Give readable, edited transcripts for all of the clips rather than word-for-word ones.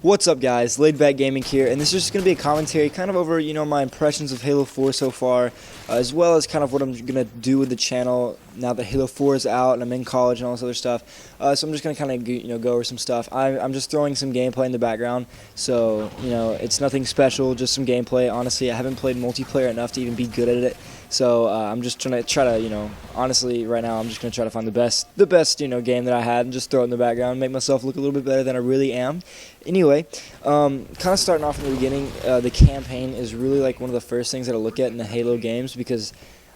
What's up, guys? LayedBackGaming here, and this is just going to be a commentary kind of over, my impressions of Halo 4 so far, as well as kind of what I'm going to do with the channel now that Halo 4 is out and I'm in college and all this other stuff. So I'm just going to kind of, go over some stuff. I'm just throwing some gameplay in the background, so, it's nothing special, just some gameplay. Honestly, I haven't played multiplayer enough to even be good at it. So I'm just trying to honestly, right now I'm just going to try to find the best, game that I had and just throw it in the background and make myself look a little bit better than I really am. Anyway, kind of starting off from the beginning, the campaign is really like one of the first things that I look at in the Halo games because,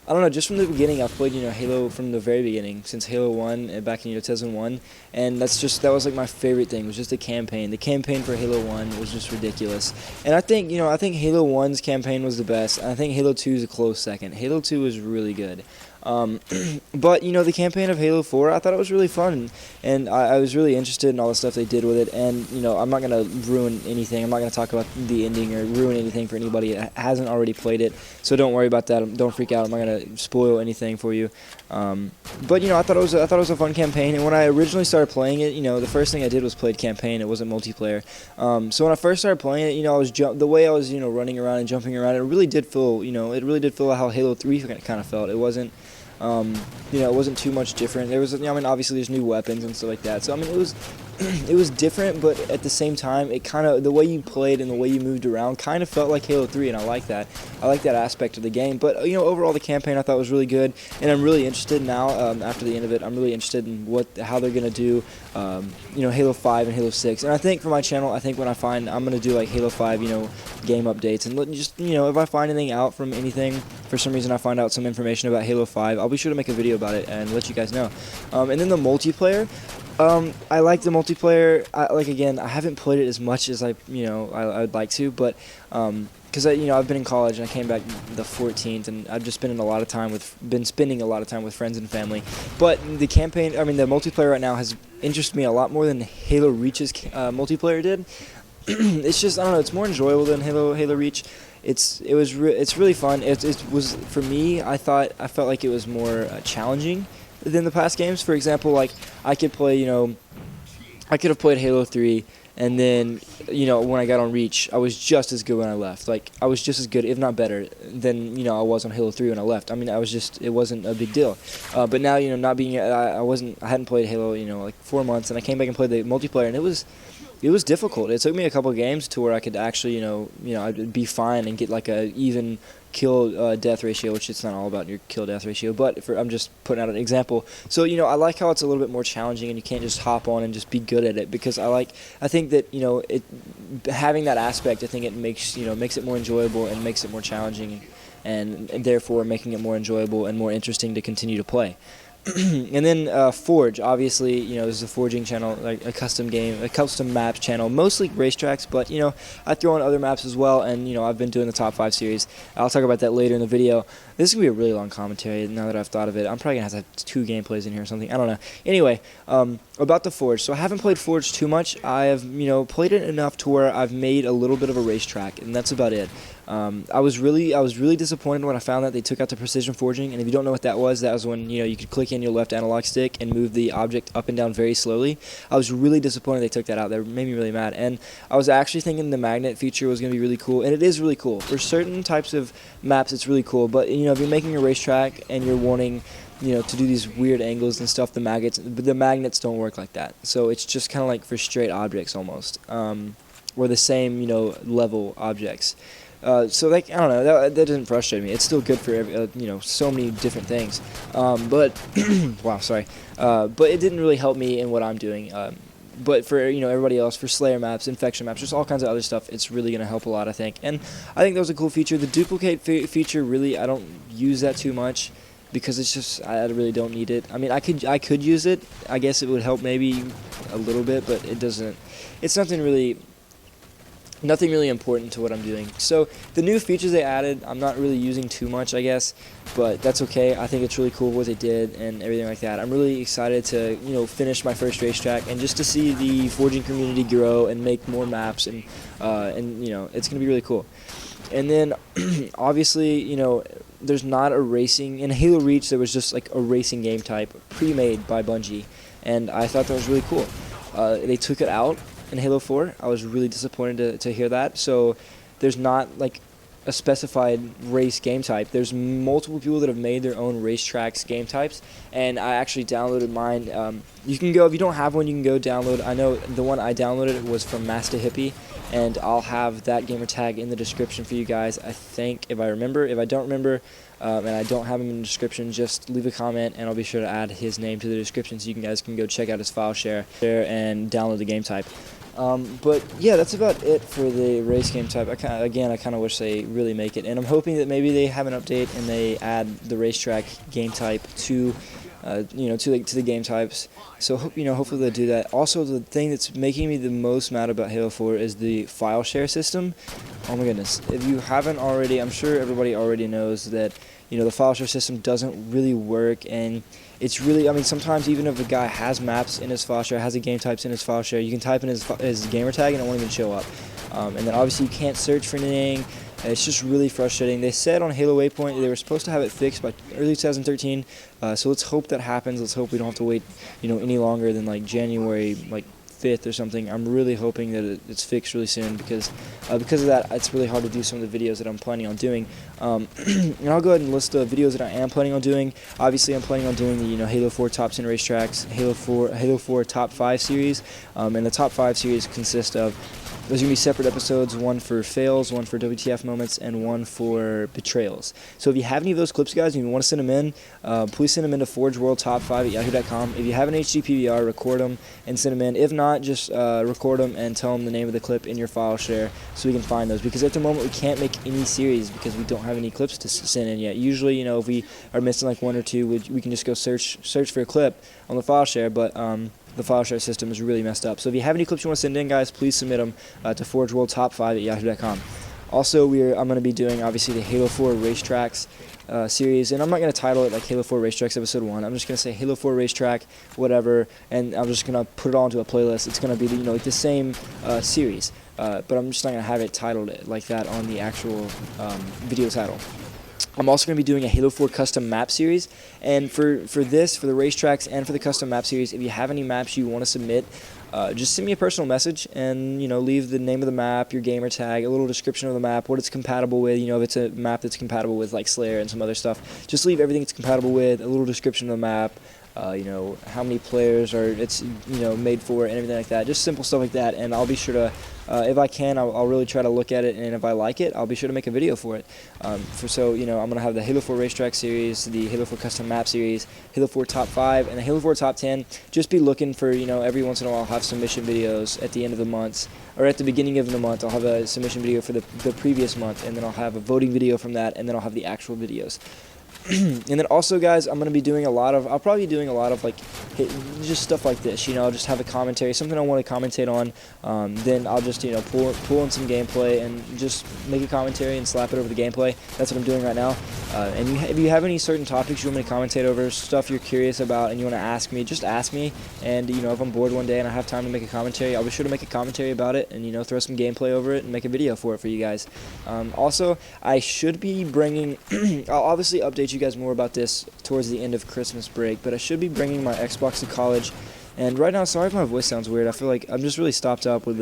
I don't know, just from the beginning, I've played, Halo from the very beginning, since Halo 1, back in, 2001, and that was like my favorite thing, was just the campaign. The campaign for Halo 1 was just ridiculous, and I think Halo 1's campaign was the best, and I think Halo 2 is a close second. Halo 2 was really good. But, the campaign of Halo 4, I thought it was really fun, and I was really interested in all the stuff they did with it, and, I'm not going to ruin anything. I'm not going to talk about the ending or ruin anything for anybody that hasn't already played it, so don't worry about that. Don't freak out. I'm not going to spoil anything for you. But, I thought it was a fun campaign, and when I originally started playing it, the first thing I did was played campaign. It wasn't multiplayer. So when I first started playing it, the way I was, running around and jumping around, it really did feel, how Halo 3 kind of felt. It wasn't, it wasn't too much different. There was, obviously there's new weapons and stuff like that. So, it was different, but at the same time, it kind of, the way you played and the way you moved around kind of felt like Halo 3, and I like that. I like that aspect of the game. But, overall the campaign I thought was really good, and I'm really interested now, after the end of it, I'm really interested in how they're going to do, Halo 5 and Halo 6. And I think for my channel, I'm going to do like Halo 5, game updates, and just, if I find anything out from anything, for some reason I find out some information about Halo 5, I'll be sure to make a video about it and let you guys know. And then the multiplayer, I like the multiplayer. Again, I haven't played it as much as I would like to, but because I've been in college and I came back the 14th, and I've just been spending a lot of time with friends and family. But the campaign, the multiplayer right now has interested me a lot more than Halo Reach's multiplayer did. It's just, I don't know, it's more enjoyable than Halo Reach. It's really fun. It was, for me, I felt like it was more challenging than the past games. For example, like I could have played Halo 3, and then, when I got on Reach, I was just as good when I left. Like, I was just as good, if not better, than, I was on Halo 3 when I left. It wasn't a big deal. But now, I hadn't played Halo, like 4 months, and I came back and played the multiplayer, and it was difficult. It took me a couple games to where I could actually, I'd be fine and get like a even kill death ratio, which it's not all about your kill death ratio, but I'm just putting out an example. So I like how it's a little bit more challenging, and you can't just hop on and just be good at it, because I think that having that aspect, I think it makes it more enjoyable and makes it more challenging, and therefore making it more enjoyable and more interesting to continue to play. And then Forge, obviously, this is a forging channel, like a custom maps channel, mostly racetracks, but I throw in other maps as well, and I've been doing the top 5 series. I'll talk about that later in the video. This is gonna be a really long commentary now that I've thought of it. I'm probably gonna have 2 gameplays in here or something. I don't know. Anyway, about the Forge. So I haven't played Forge too much. I have played it enough to where I've made a little bit of a racetrack, and that's about it. I was really disappointed when I found that they took out the precision forging, and if you don't know what that was when you could click in your left analog stick and move the object up and down very slowly. I was really disappointed they took that out. That made me really mad, and I was actually thinking the magnet feature was going to be really cool, and it is really cool. For certain types of maps, it's really cool, but if you're making a racetrack and you're wanting to do these weird angles and stuff, the magnets don't work like that. So it's just kind of like for straight objects almost, or the same level objects. So like, I don't know, that doesn't frustrate me. It's still good for so many different things. But wow, sorry. But it didn't really help me in what I'm doing. But for everybody else, for Slayer maps, Infection maps, just all kinds of other stuff, it's really gonna help a lot, I think. And I think that was a cool feature. The duplicate feature, really, I don't use that too much, because it's just, I really don't need it. I could use it. I guess it would help maybe a little bit, but it doesn't. It's nothing really important to what I'm doing. So the new features they added, I'm not really using too much, I guess, but that's okay. I think it's really cool what they did and everything like that. I'm really excited to finish my first racetrack, and just to see the forging community grow and make more maps, and it's gonna be really cool. And then obviously there's not a racing in Halo Reach. There was just like a racing game type pre-made by Bungie, and I thought that was really cool. They took it out, in Halo 4. I was really disappointed to hear that. So there's not like a specified race game type. There's multiple people that have made their own racetracks game types, and I actually downloaded mine. You can go, if you don't have one, you can go download. I know the one I downloaded was from Master Hippie, and I'll have that gamer tag in the description for you guys, I think, if I remember. If I don't remember, and I don't have him in the description, just leave a comment and I'll be sure to add his name to the description so you guys can go check out his file share and download the game type. But yeah, that's about it for the race game type. I kind of wish they really make it, and I'm hoping that maybe they have an update and they add the racetrack game type to to the game types. So hopefully they'll do that. Also, the thing that's making me the most mad about Halo 4 is the file share system. Oh my goodness! If you haven't already, I'm sure everybody already knows that the file share system doesn't really work, and it's really, I mean, sometimes even if a guy has maps in his file share, has the game types in his file share, you can type in his gamer tag and it won't even show up. And then obviously you can't search for anything. It's just really frustrating. They said on Halo Waypoint they were supposed to have it fixed by early 2013. So let's hope that happens. Let's hope we don't have to wait, any longer than like January 5th or something. I'm really hoping that it's fixed really soon because of that, it's really hard to do some of the videos that I'm planning on doing. And I'll go ahead and list the videos that I am planning on doing. Obviously, I'm planning on doing the Halo 4 top 10 racetracks, Halo 4 top 5 series, and the top 5 series consist of, there's going to be separate episodes, one for fails, one for WTF moments, and one for betrayals. So if you have any of those clips, guys, and you want to send them in, please send them in to forgeworldtop5@yahoo.com. If you have an HD PVR, record them and send them in. If not, just record them and tell them the name of the clip in your file share so we can find those. Because at the moment, we can't make any series because we don't have any clips to send in yet. Usually, if we are missing like one or two, we can just go search for a clip on the file share, but the file share system is really messed up. So if you have any clips you want to send in, guys, please submit them to forgeworldtop5@yahoo.com. Also, I'm going to be doing, obviously, the Halo 4 Racetracks series, and I'm not going to title it like Halo 4 Racetracks Episode 1. I'm just going to say Halo 4 Racetrack, whatever, and I'm just going to put it all into a playlist. It's going to be, like the same series, but I'm just not going to have it titled like that on the actual video title. I'm also going to be doing a Halo 4 custom map series, and for the racetracks and for the custom map series, if you have any maps you want to submit, just send me a personal message and leave the name of the map, your gamer tag, a little description of the map, what it's compatible with. If it's a map that's compatible with like Slayer and some other stuff, just leave everything it's compatible with, a little description of the map, how many players it's made for, and everything like that. Just simple stuff like that, and I'll be sure to, if I can, I'll really try to look at it, and if I like it, I'll be sure to make a video for it. I'm gonna have the Halo 4 Racetrack series, the Halo 4 Custom Map series, Halo 4 Top 5, and the Halo 4 Top 10. Just be looking for, every once in a while I'll have submission videos at the end of the month, or at the beginning of the month. I'll have a submission video for the previous month, and then I'll have a voting video from that, and then I'll have the actual videos. And then also, guys, I'll probably be doing a lot of like just stuff like this. I'll just have a commentary, something I want to commentate on. Then I'll just pull in some gameplay and just make a commentary and slap it over the gameplay. That's what I'm doing right now. And if you have any certain topics you want me to commentate over, stuff you're curious about, and you want to ask me, just ask me. And if I'm bored one day and I have time to make a commentary, I'll be sure to make a commentary about it and throw some gameplay over it and make a video for it for you guys. Also, I should be bringing. I'll obviously update you guys more about this towards the end of Christmas break, but I should be bringing my Xbox to college. And right now, sorry if my voice sounds weird. I feel like I'm just really stopped up with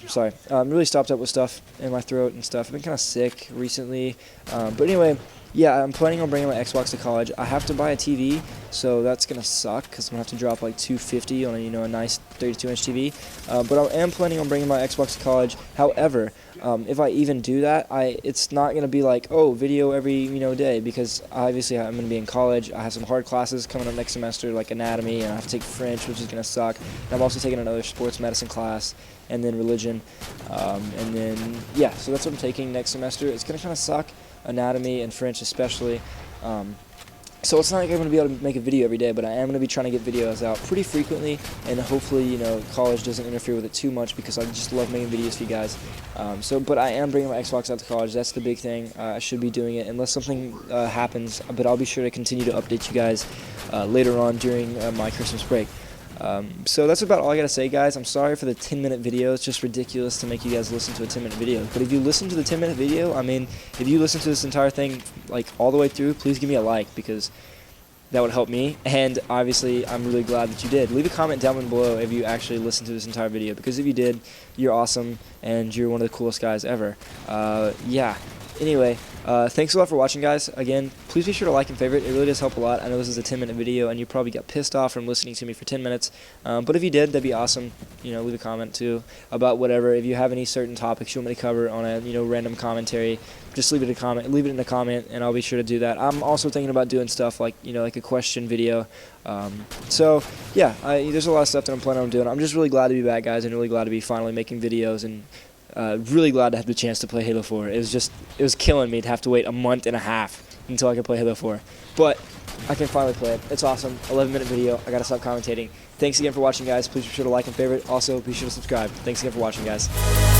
sorry, I'm really stopped up with stuff in my throat and stuff. I've been kind of sick recently, but anyway, yeah, I'm planning on bringing my Xbox to college. I have to buy a TV, so that's gonna suck because I'm gonna have to drop like $250 on a nice 32-inch TV. But I am planning on bringing my Xbox to college. However, if I even do that, it's not gonna be like, oh, video every day, because obviously I'm gonna be in college. I have some hard classes coming up next semester, like anatomy, and I have to take French, which is gonna suck. And I'm also taking another sports medicine class, and then religion, and then yeah. So that's what I'm taking next semester. It's gonna kind of suck. Anatomy and French especially, so it's not like I'm going to be able to make a video every day, but I am going to be trying to get videos out pretty frequently, and hopefully college doesn't interfere with it too much, because I just love making videos for you guys. But I am bringing my Xbox out to college. That's the big thing. I should be doing it unless something happens, but I'll be sure to continue to update you guys later on during my Christmas break. So that's about all I gotta say, guys. I'm sorry for the 10-minute video. It's just ridiculous to make you guys listen to a 10-minute video. But if you listen to the 10-minute video, if you listen to this entire thing like all the way through, please give me a like, because that would help me, and obviously I'm really glad that you did. Leave a comment down below if you actually listened to this entire video, because if you did, you're awesome and you're one of the coolest guys ever. Yeah. Anyway, thanks a lot for watching, guys. Again, please be sure to like and favorite. It really does help a lot. I know this is a 10-minute video, and you probably got pissed off from listening to me for 10 minutes. But if you did, that'd be awesome. You know, leave a comment too about whatever. If you have any certain topics you want me to cover on a random commentary, just leave it in a comment. Leave it in a comment, and I'll be sure to do that. I'm also thinking about doing stuff like like a question video. So yeah, there's a lot of stuff that I'm planning on doing. I'm just really glad to be back, guys, and really glad to be finally making videos, and really glad to have the chance to play Halo 4. It was killing me to have to wait a month and a half until I could play Halo 4. But I can finally play it. It's awesome. 11-minute video. I gotta stop commentating. Thanks again for watching, guys. Please be sure to like and favorite. Also, be sure to subscribe. Thanks again for watching, guys.